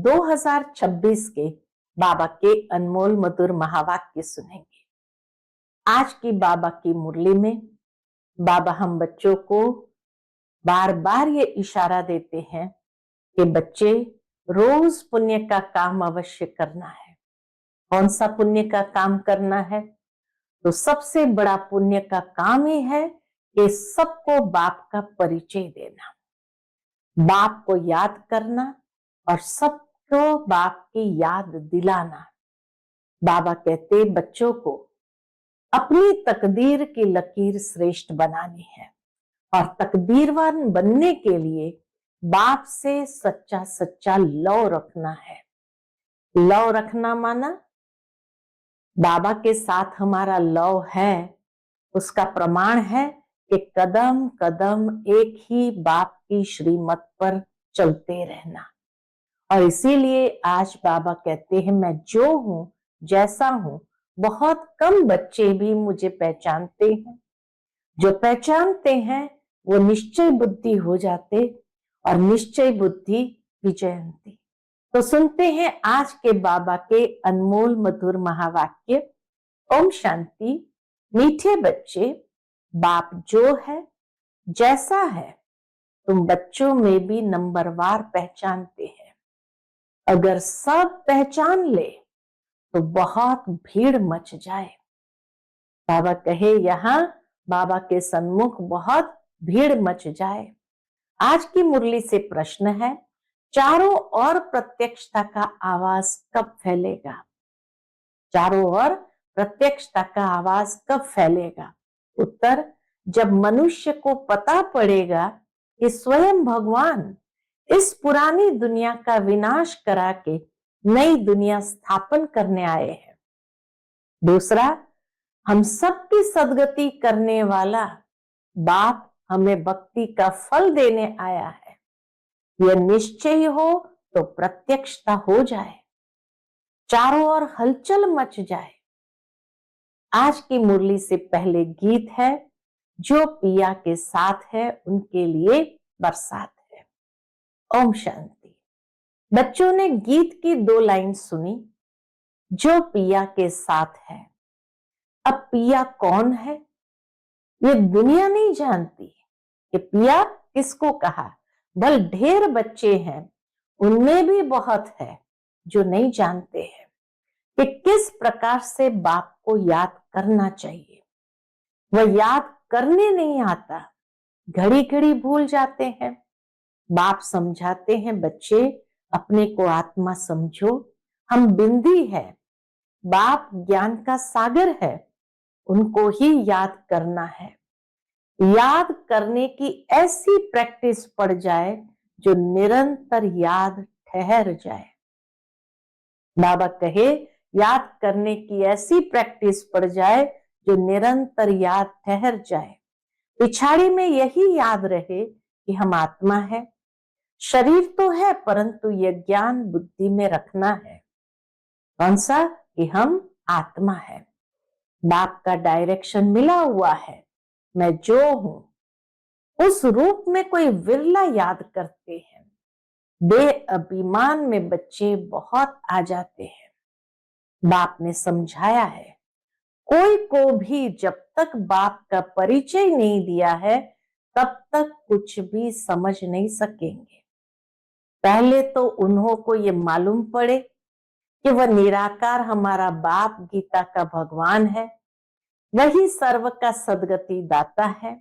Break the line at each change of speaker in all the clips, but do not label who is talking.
2026 के बाबा के अनमोल मधुर महावाक्य सुनेंगे। आज की बाबा की मुरली में बाबा हम बच्चों को बार बार ये इशारा देते हैं कि बच्चे रोज पुण्य का काम अवश्य करना है। कौन सा पुण्य का काम करना है? तो सबसे बड़ा पुण्य का काम ही है कि सबको बाप का परिचय देना, बाप को याद करना और सबको बाप की याद दिलाना। बाबा कहते बच्चों को अपनी तकदीर की लकीर श्रेष्ठ बनानी है और तकदीरवान बनने के लिए बाप से सच्चा सच्चा लव रखना है। लव रखना माना बाबा के साथ हमारा लव है, उसका प्रमाण है कि कदम कदम एक ही बाप की श्रीमत पर चलते रहना। और इसीलिए आज बाबा कहते हैं मैं जो हूं जैसा हूं, बहुत कम बच्चे भी मुझे पहचानते हैं। जो पहचानते हैं वो निश्चय बुद्धि हो जाते और निश्चय बुद्धि विजयंती। तो सुनते हैं आज के बाबा के अनमोल मधुर महावाक्य। ओम शांति। मीठे बच्चे, बाप जो है जैसा है तुम बच्चों में भी नंबरवार पहचानते हैं। अगर सब पहचान ले तो बहुत भीड़ मच जाए। बाबा कहे यहां बाबा के सन्मुख बहुत भीड़ मच जाए। आज की मुरली से प्रश्न है, चारों ओर प्रत्यक्षता का आवाज कब फैलेगा? चारों ओर प्रत्यक्षता का आवाज कब फैलेगा? उत्तर, जब मनुष्य को पता पड़ेगा कि स्वयं भगवान इस पुरानी दुनिया का विनाश करा के नई दुनिया स्थापन करने आए हैं। दूसरा, हम सबकी सदगति करने वाला बाप हमें भक्ति का फल देने आया है। यह निश्चय हो तो प्रत्यक्षता हो जाए, चारों ओर हलचल मच जाए। आज की मुरली से पहले गीत है, जो पिया के साथ है उनके लिए बरसात है। ओम शांति। बच्चों ने गीत की 2 लाइन सुनी, जो पिया के साथ है। अब पिया कौन है ये दुनिया नहीं जानती कि पिया किसको कहा। भल ढेर बच्चे हैं, उनमें भी बहुत है जो नहीं जानते हैं कि किस प्रकार से बाप को याद करना चाहिए। वह याद करने नहीं आता, घड़ी घड़ी भूल जाते हैं। बाप समझाते हैं बच्चे अपने को आत्मा समझो, हम बिंदी है, बाप ज्ञान का सागर है, उनको ही याद करना है। याद करने की ऐसी प्रैक्टिस पड़ जाए जो निरंतर याद ठहर जाए। बाबा कहे याद करने की ऐसी प्रैक्टिस पड़ जाए जो निरंतर याद ठहर जाए। पिछाड़ी में यही याद रहे कि हम आत्मा है, शरीर तो है परंतु यह ज्ञान बुद्धि में रखना है। कौन सा? कि हम आत्मा है। बाप का डायरेक्शन मिला हुआ है, मैं जो हूं उस रूप में कोई विरला याद करते हैं। बेअभिमान में बच्चे बहुत आ जाते हैं। बाप ने समझाया है, कोई को भी जब तक बाप का परिचय नहीं दिया है तब तक कुछ भी समझ नहीं सकेंगे। पहले तो उन्हों को ये मालूम पड़े कि वह निराकार हमारा बाप गीता का भगवान है, वही सर्व का सदगति दाता है।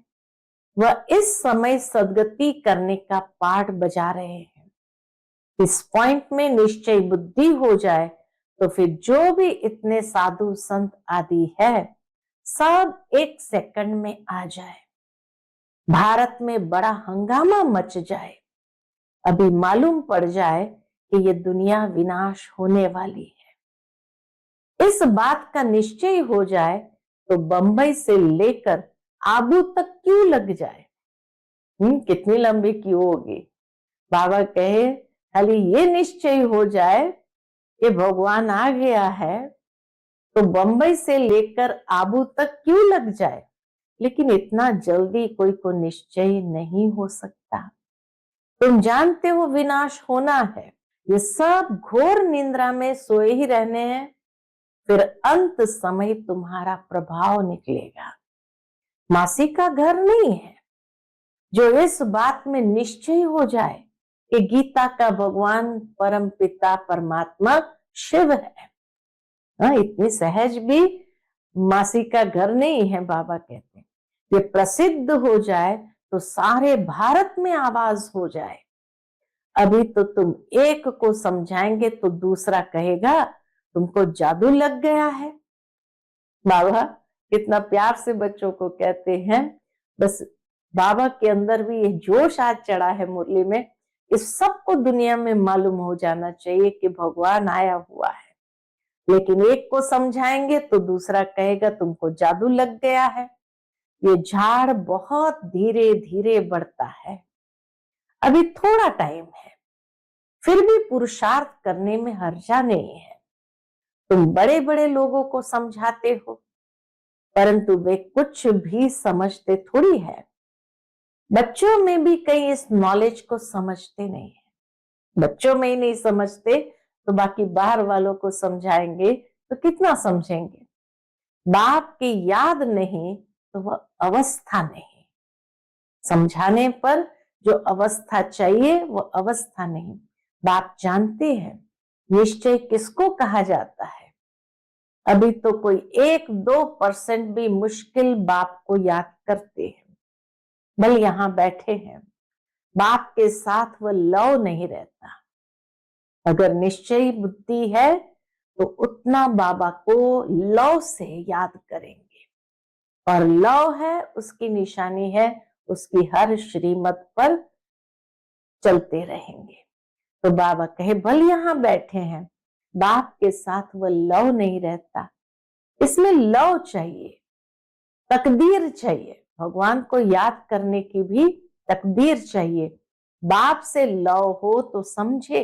वह इस समय सदगति करने का पाठ बजा रहे हैं। इस पॉइंट में निश्चय बुद्धि हो जाए तो फिर जो भी इतने साधु संत आदि है सब 1 सेकंड में आ जाए। भारत में बड़ा हंगामा मच जाए, अभी मालूम पड़ जाए कि ये दुनिया विनाश होने वाली है। इस बात का निश्चय हो जाए तो बंबई से लेकर आबू तक क्यों लग जाए। कितनी लंबी क्यों होगी। बाबा कहे खाली ये निश्चय हो जाए कि भगवान आ गया है तो बंबई से लेकर आबू तक क्यों लग जाए। लेकिन इतना जल्दी कोई को निश्चय नहीं हो सकता। तुम जानते हो विनाश होना है, ये सब घोर निद्रा में सोए ही रहने हैं, फिर अंत समय तुम्हारा प्रभाव निकलेगा। मासी का घर नहीं है। जो इस बात में निश्चय हो जाए कि गीता का भगवान परम पिता परमात्मा शिव है, इतनी सहज भी मासी का घर नहीं है। बाबा कहते हैं ये प्रसिद्ध हो जाए तो सारे भारत में आवाज हो जाए। अभी तो तुम एक को समझाएंगे तो दूसरा कहेगा तुमको जादू लग गया है। बाबा कितना प्यार से बच्चों को कहते हैं। बस बाबा के अंदर भी ये जोश आज चढ़ा है मुरली में, इस सबको दुनिया में मालूम हो जाना चाहिए कि भगवान आया हुआ है। लेकिन एक को समझाएंगे तो दूसरा कहेगा तुमको जादू लग गया है। ये झाड़ बहुत धीरे धीरे बढ़ता है, अभी थोड़ा टाइम है, फिर भी पुरुषार्थ करने में हर्जा नहीं है। तुम बड़े बड़े लोगों को समझाते हो, परंतु वे कुछ भी समझते थोड़ी है। बच्चों में भी कई इस नॉलेज को समझते नहीं है। बच्चों में ही नहीं समझते तो बाकी बाहर वालों को समझाएंगे तो कितना समझेंगे। बाप की याद नहीं तो वह अवस्था नहीं। समझाने पर जो अवस्था चाहिए वो अवस्था नहीं। बाप जानते हैं निश्चय किसको कहा जाता है। अभी तो कोई 1-2% भी मुश्किल बाप को याद करते हैं। बल यहां बैठे हैं, बाप के साथ वह लव नहीं रहता। अगर निश्चयी बुद्धि है तो उतना बाबा को लव से याद करेंगे, और लव है उसकी निशानी है, उसकी हर श्रीमत पर चलते रहेंगे। तो बाबा कहे भल यहां बैठे हैं, बाप के साथ वह लव नहीं रहता। इसमें लव चाहिए, तकदीर चाहिए। भगवान को याद करने की भी तकदीर चाहिए। बाप से लव हो तो समझे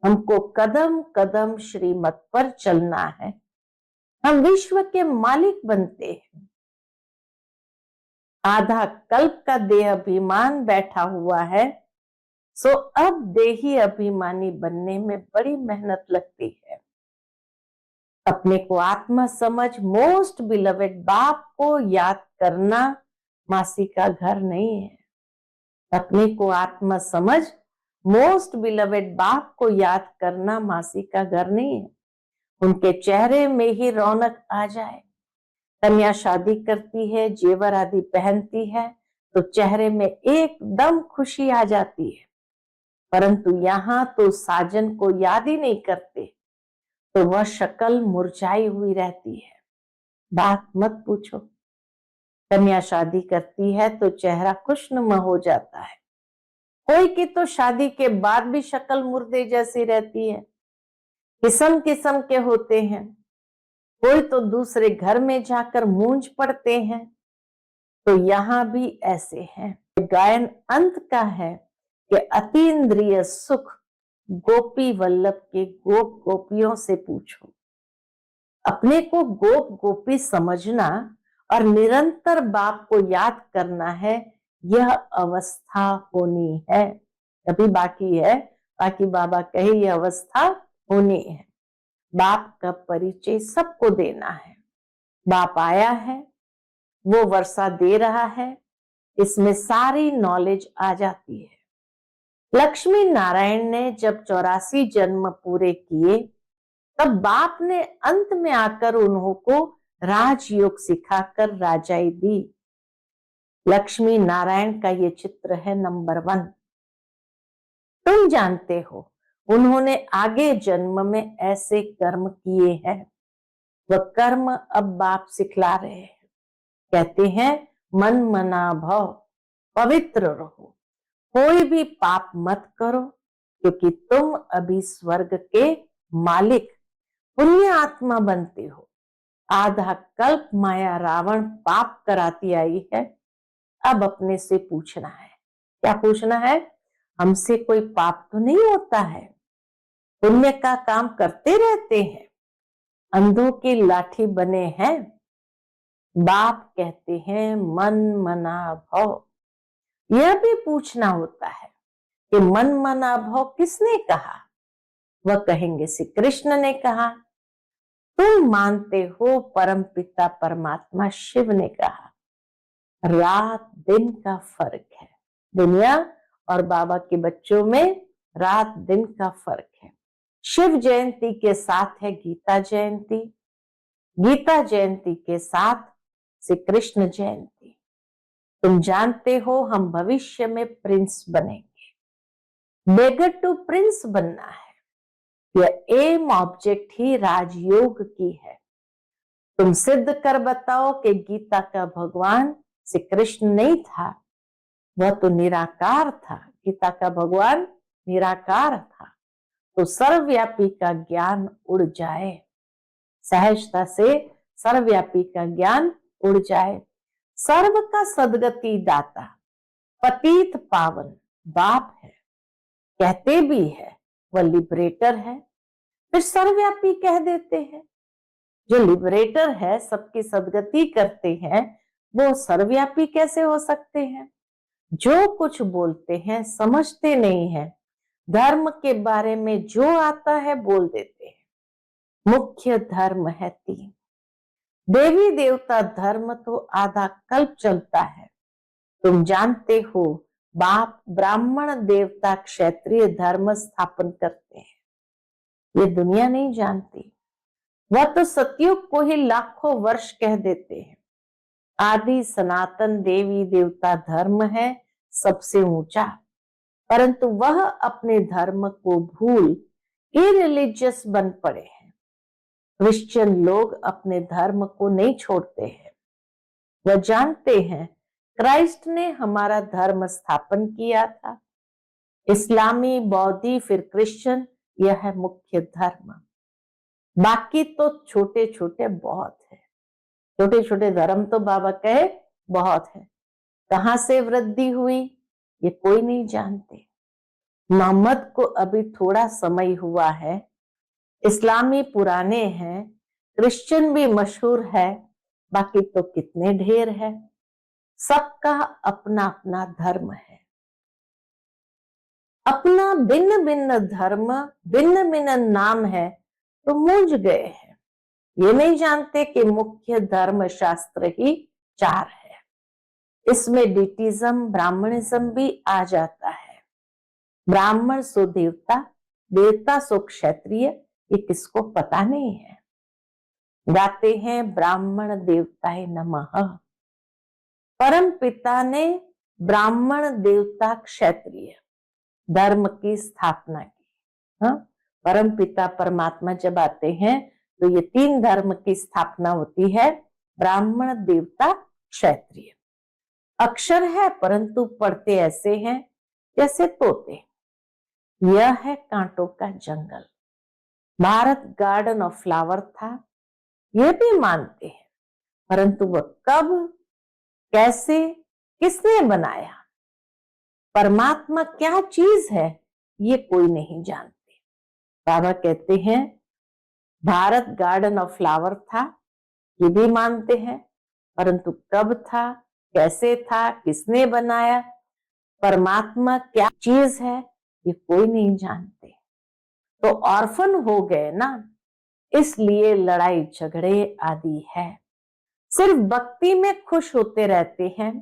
हमको कदम कदम श्रीमत पर चलना है। हम विश्व के मालिक बनते हैं। आधा कल्प का देह अभिमान बैठा हुआ है, सो अब देही अभिमानी बनने में बड़ी मेहनत लगती है। अपने को आत्मा समझ मोस्ट बिलवेड बाप को याद करना मासी का घर नहीं है। अपने को आत्मा समझ मोस्ट बिलवेड बाप को याद करना मासी का घर नहीं है। उनके चेहरे में ही रौनक आ जाए। कन्या शादी करती है, जेवर आदि पहनती है तो चेहरे में एकदम खुशी आ जाती है, परंतु यहाँ तो साजन को याद ही नहीं करते तो वह शक्ल मुरझाई हुई रहती है। बात मत पूछो। कन्या शादी करती है तो चेहरा खुशनुमा हो जाता है। कोई की तो शादी के बाद भी शक्ल मुर्दे जैसी रहती है, किस्म किस्म के होते हैं। कोई तो दूसरे घर में जाकर मूंझ पड़ते हैं। तो यहाँ भी ऐसे हैं। गायन अंत का है कि अतीन्द्रिय सुख गोपी वल्लभ के गोप गोपियों से पूछो। अपने को गोप गोपी समझना और निरंतर बाप को याद करना है, यह अवस्था होनी है। अभी बाकी है, बाकी बाबा कहे यह अवस्था होनी है। बाप का परिचय सबको देना है। बाप आया है, वो वर्षा दे रहा है, इसमें सारी नॉलेज आ जाती है। लक्ष्मी नारायण ने जब 84 जन्म पूरे किए तब बाप ने अंत में आकर उन्हों को राजयोग सिखाकर राजाई दी। लक्ष्मी नारायण का ये चित्र है नंबर 1। तुम जानते हो उन्होंने आगे जन्म में ऐसे कर्म किए हैं, वह कर्म अब बाप सिखला रहे हैं। कहते हैं मन मना भव, पवित्र रहो, कोई भी पाप मत करो, क्योंकि तुम अभी स्वर्ग के मालिक पुण्य आत्मा बनते हो। आधा कल्प माया रावण पाप कराती आई है। अब अपने से पूछना है, क्या पूछना है? हमसे कोई पाप तो नहीं होता है, पुण्य का काम करते रहते हैं, अंधों की लाठी बने हैं। बाप कहते हैं मन मना भव। यह भी पूछना होता है कि मन मना भव किसने कहा? वह कहेंगे श्री कृष्ण ने कहा, तुम मानते हो परम पिता परमात्मा शिव ने कहा। रात दिन का फर्क है, दुनिया और बाबा के बच्चों में रात दिन का फर्क है। शिव जयंती के साथ है गीता जयंती, गीता जयंती के साथ श्री कृष्ण जयंती। तुम जानते हो हम भविष्य में प्रिंस बनेंगे, बेगर टू प्रिंस बनना है। यह एम ऑब्जेक्ट ही राजयोग की है। तुम सिद्ध कर बताओ कि गीता का भगवान श्री कृष्ण नहीं था, वह तो निराकार था। गीता का भगवान निराकार था, तो सर्वव्यापी का ज्ञान उड़ जाए, सहजता से सर्वव्यापी का ज्ञान उड़ जाए। सर्व का सदगति दाता पतित पावन बाप है, कहते भी है वह लिबरेटर है, फिर सर्वव्यापी कह देते हैं। जो लिबरेटर है, सबकी सदगति करते हैं, वो सर्वव्यापी कैसे हो सकते हैं? जो कुछ बोलते हैं समझते नहीं है, धर्म के बारे में जो आता है बोल देते हैं। मुख्य धर्म है 3, देवी देवता धर्म तो आधा कल्प चलता है। तुम जानते हो बाप ब्राह्मण देवता क्षत्रिय धर्म स्थापन करते हैं, ये दुनिया नहीं जानती। वह तो सतयुग को ही लाखों वर्ष कह देते हैं। आदि सनातन देवी देवता धर्म है सबसे ऊंचा, परंतु वह अपने धर्म को भूल इरिलीजियस बन पड़े हैं। क्रिश्चियन लोग अपने धर्म को नहीं छोड़ते हैं, वह जानते हैं क्राइस्ट ने हमारा धर्म स्थापन किया था। इस्लामी, बौद्धी, फिर क्रिश्चियन, यह है मुख्य धर्म। बाकी तो छोटे छोटे बहुत है, छोटे छोटे धर्म तो बाबा कहे बहुत है। कहां से वृद्धि हुई ये कोई नहीं जानते। मोहम्मद को अभी थोड़ा समय हुआ है, इस्लामी पुराने हैं, क्रिश्चियन भी मशहूर है, बाकी तो कितने ढेर है। सबका अपना अपना धर्म है, अपना भिन्न भिन्न धर्म, भिन्न भिन्न नाम है, तो मूंझ गए हैं। ये नहीं जानते कि मुख्य धर्म शास्त्र ही 4 है। इसमें डिटिज्म, ब्राह्मणिज्म भी आ जाता है। ब्राह्मण सो देवता, देवता सो क्षत्रिय, ये किसको पता नहीं है। गाते हैं ब्राह्मण देवताए नमः। परम पिता ने ब्राह्मण देवता क्षत्रिय धर्म की स्थापना की। हाँ? परम पिता परमात्मा जब आते हैं तो ये 3 धर्म की स्थापना होती है, ब्राह्मण देवता क्षत्रिय। अक्षर है परंतु पढ़ते ऐसे हैं जैसे तोते। यह है कांटों का जंगल। भारत गार्डन ऑफ फ्लावर था, यह भी मानते हैं, परंतु वह कब, कैसे, किसने बनाया, परमात्मा क्या चीज है, ये कोई नहीं जानते। बाबा कहते हैं भारत गार्डन ऑफ फ्लावर था, ये भी मानते हैं, परंतु कब था, कैसे था, किसने बनाया, परमात्मा क्या चीज है, ये कोई नहीं जानते। तो ऑर्फन हो गए ना, इसलिए लड़ाई झगड़े आदि है। सिर्फ भक्ति में खुश होते रहते हैं।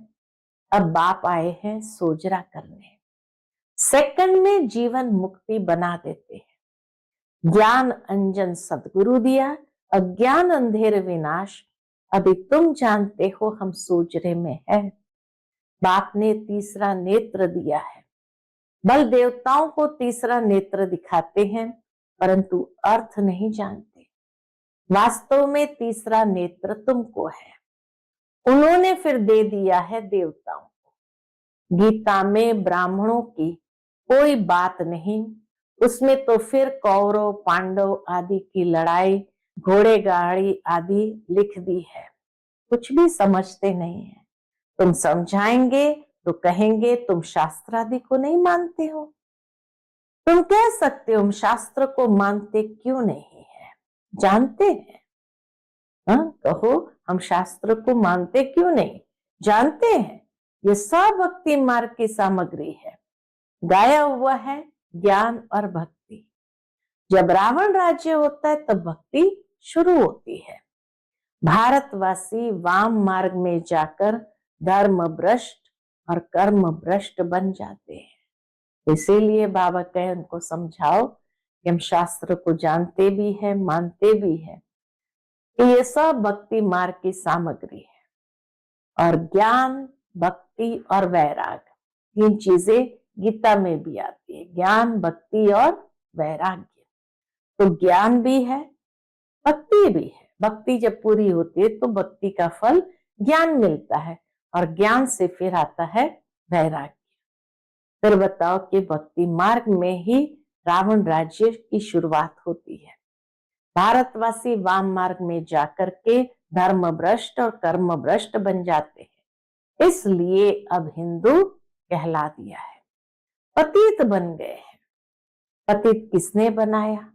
अब बाप आए हैं सोजरा करने, सेकंड में जीवन मुक्ति बना देते हैं। ज्ञान अंजन सदगुरु दिया, अज्ञान अंधेर विनाश। अभी तुम जानते हो हम सोजरे में है। बाप ने तीसरा नेत्र दिया है। बल देवताओं को तीसरा नेत्र दिखाते हैं, परंतु अर्थ नहीं जानते। वास्तव में तीसरा नेत्र तुमको है, उन्होंने फिर दे दिया है देवताओं को। गीता में ब्राह्मणों की कोई बात नहीं, उसमें तो फिर कौरव पांडव आदि की लड़ाई, घोड़े गाड़ी आदि लिख दी है। कुछ भी समझते नहीं है। तुम समझाएंगे तो कहेंगे तुम शास्त्र आदि को नहीं मानते हो। तुम कह सकते हो हम शास्त्र को मानते क्यों नहीं है, जानते हैं। कहो हम शास्त्र को मानते क्यों नहीं, जानते हैं। ये सब भक्ति मार्ग की सामग्री है, गाया हुआ है ज्ञान और भक्ति। जब रावण राज्य होता है तब भक्ति शुरू होती है। भारतवासी वाम मार्ग में जाकर धर्म भ्रष्ट और कर्म भ्रष्ट बन जाते हैं। इसीलिए बाबा कहे उनको समझाओ कि हम शास्त्र को जानते भी हैं, मानते भी हैं कि ये सब भक्ति मार्ग की सामग्री है। और ज्ञान, भक्ति और वैराग, तीन चीजें गीता में भी आती है, ज्ञान, भक्ति और वैराग्य। तो ज्ञान भी है, भक्ति भी है। भक्ति जब पूरी होती है तो भक्ति का फल ज्ञान मिलता है और ज्ञान से फिर आता है वैराग्य। फिर बताओ कि भक्ति मार्ग में ही रावण राज्य की शुरुआत होती है। भारतवासी वाम मार्ग में जाकर के धर्म भ्रष्ट और कर्म भ्रष्ट बन जाते हैं, इसलिए अब हिंदू कहला दिया है, पतित बन गए हैं। पतित किसने बनाया?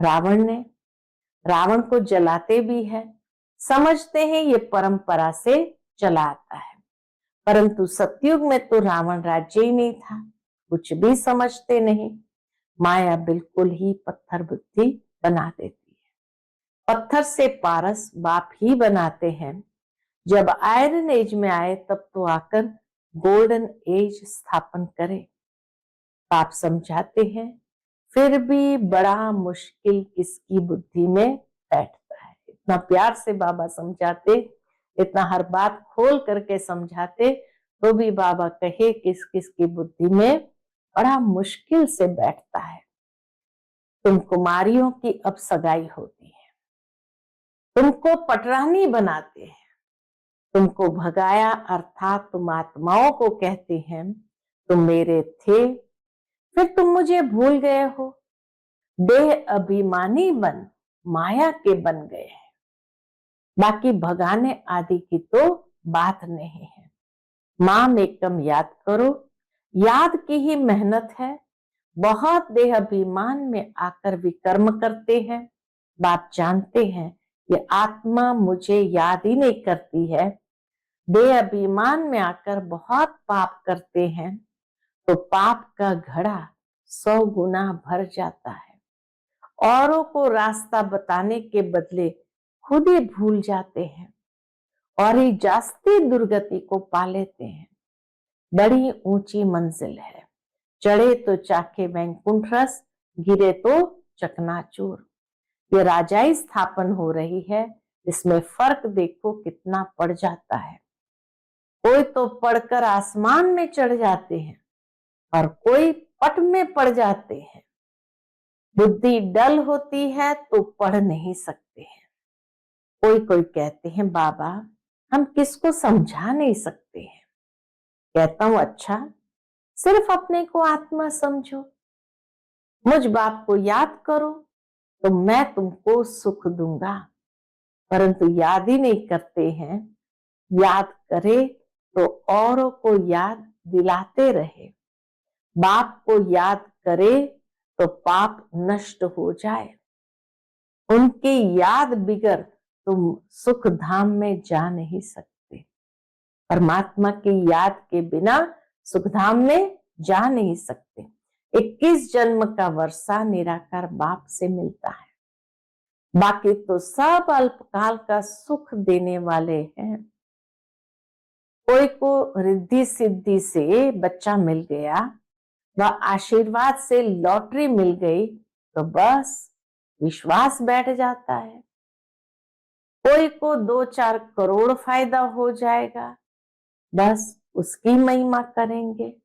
रावण ने। रावण को जलाते भी है, समझते हैं ये परंपरा से चला आता है, परंतु सतयुग में तो रावण राज्य ही नहीं था, कुछ भी समझते नहीं। माया बिल्कुल ही पत्थर बुद्धि बना देती है। पत्थर से पारस बाप ही बनाते हैं। जब आयरन एज में आए तब तो आकर गोल्डन एज स्थापन करे। बाप समझाते हैं, फिर भी बड़ा मुश्किल किसकी बुद्धि में बैठता है। इतना प्यार से बाबा समझाते, इतना हर बात खोल करके समझाते, तो भी बाबा कहे किस किस की बुद्धि में बड़ा मुश्किल से बैठता है। तुम कुमारियों की अब सगाई होती है, तुमको पटरानी बनाते हैं, तुमको भगाया अर्थात तुम आत्माओं को कहते हैं तुम मेरे थे, फिर तुम मुझे भूल गए हो, देह अभिमानी बन माया के बन गए हैं। बाकी भगाने आदि की तो बात नहीं है। माम एकम याद करो, याद की ही मेहनत है। बहुत देह अभिमान में आकर विकर्म करते हैं। बाप जानते हैं कि आत्मा मुझे याद ही नहीं करती है, देह अभिमान में आकर बहुत पाप करते हैं, तो पाप का घड़ा 100 गुना भर जाता है। औरों को रास्ता बताने के बदले खुद ही भूल जाते हैं और ही जास्ती दुर्गति को पा लेते हैं। बड़ी ऊंची मंजिल है, चढ़े तो चाखे वैकुंठ रस, गिरे तो चकनाचूर। ये राजाई स्थापन हो रही है, इसमें फर्क देखो कितना पड़ जाता है। कोई तो पढ़कर आसमान में चढ़ जाते हैं और कोई पट में पड़ जाते हैं। बुद्धि डल होती है तो पढ़ नहीं सकते हैं। कोई कोई कहते हैं बाबा हम किसको समझा नहीं सकते हैं। कहता हूं अच्छा, सिर्फ अपने को आत्मा समझो, मुझ बाप को याद करो तो मैं तुमको सुख दूंगा। परंतु याद ही नहीं करते हैं। याद करे तो औरों को याद दिलाते रहे। बाप को याद करे तो पाप नष्ट हो जाए। उनकी याद बिगर तुम सुख धाम में जा नहीं सकते। परमात्मा की याद के बिना सुख धाम में जा नहीं सकते। 21 जन्म का वर्षा निराकार बाप से मिलता है, बाकी तो सब अल्पकाल का सुख देने वाले हैं। कोई को रिद्धि सिद्धि से बच्चा मिल गया, वह आशीर्वाद से लॉटरी मिल गई तो बस विश्वास बैठ जाता है। कोई को 2-4 करोड़ फायदा हो जाएगा, बस उसकी महिमा करेंगे।